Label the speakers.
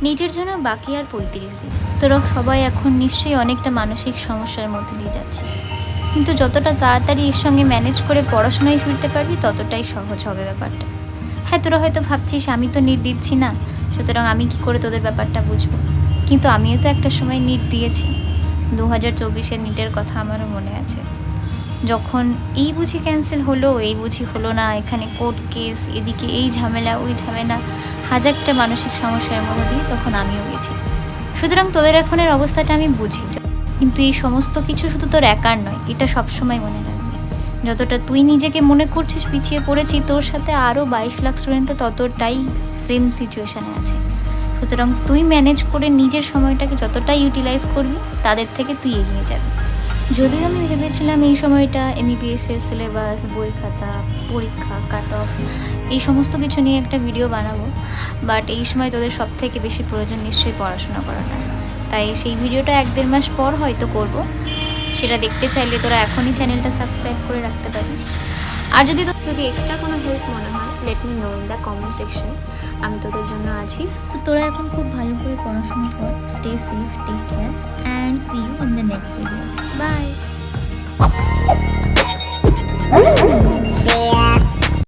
Speaker 1: নিটের জন্য বাকি আর ৩৫ দিন। তোরা সবাই এখন নিশ্চয়ই অনেকটা মানসিক সমস্যার মধ্যে দিয়ে যাচ্ছিস, কিন্তু যতটা তাড়াতাড়ি এর সঙ্গে ম্যানেজ করে পড়াশোনায় ফিরতে পারবি ততটাই সহজ হবে ব্যাপারটা। হ্যাঁ, তোরা হয়তো ভাবছিস আমি তো নিট দিচ্ছি না, সুতরাং আমি কি করে তোদের ব্যাপারটা বুঝবো, কিন্তু আমিও তো একটা সময় নিট দিয়েছি। 2024-এর নিটের কথা আমারও মনে আছে, যখন এই বুঝি ক্যান্সেল হলো, এই বুঝি হলো না, এখানে কোর্ট কেস, এদিকে এই ঝামেলা ওই ঝামেলা, হাজারটা মানসিক সমস্যার মধ্যে দিয়ে তখন আমিও গেছি। সুতরাং তোদের এখনের অবস্থাটা আমি বুঝি, কিন্তু এই সমস্ত কিছু শুধু তোর একার নয়, এটা সবসময় মনে রাখবি। যতটা তুই নিজেকে মনে করছিস পিছিয়ে পড়েছি, তোর সাথে আরও 22 লাখ স্টুডেন্টও ততটাই সেম সিচুয়েশানে আছে। সুতরাং তুই ম্যানেজ করে নিজের সময়টাকে যতটা ইউটিলাইজ করবি, তাদের থেকে তুই এগিয়ে যাবি। যদিও আমি ভেবেছিলাম এই সময়টা এমবিবিএসের সিলেবাস, বই খাতা, পরীক্ষা, কাট অফ, এই সমস্ত কিছু নিয়ে একটা ভিডিও বানাবো, বাট এই সময় তোদের সব থেকে বেশি প্রয়োজন নিশ্চয়ই পড়াশোনা করাটা। তাই সেই ভিডিওটা 1-1.5 মাস পর হয়তো করব। সেটা দেখতে চাইলে তোরা এখনই চ্যানেলটা সাবস্ক্রাইব করে রাখতে পারিস। আর যদি এক্সট্রা কোনো হেল্প মনে হয়, let me no in the comment section, আমি তোদের জন্য আছি। তো তোরা এখন খুব ভালো করে পড়াশোনা কর, stay safe, take care, and see you in the next video. By.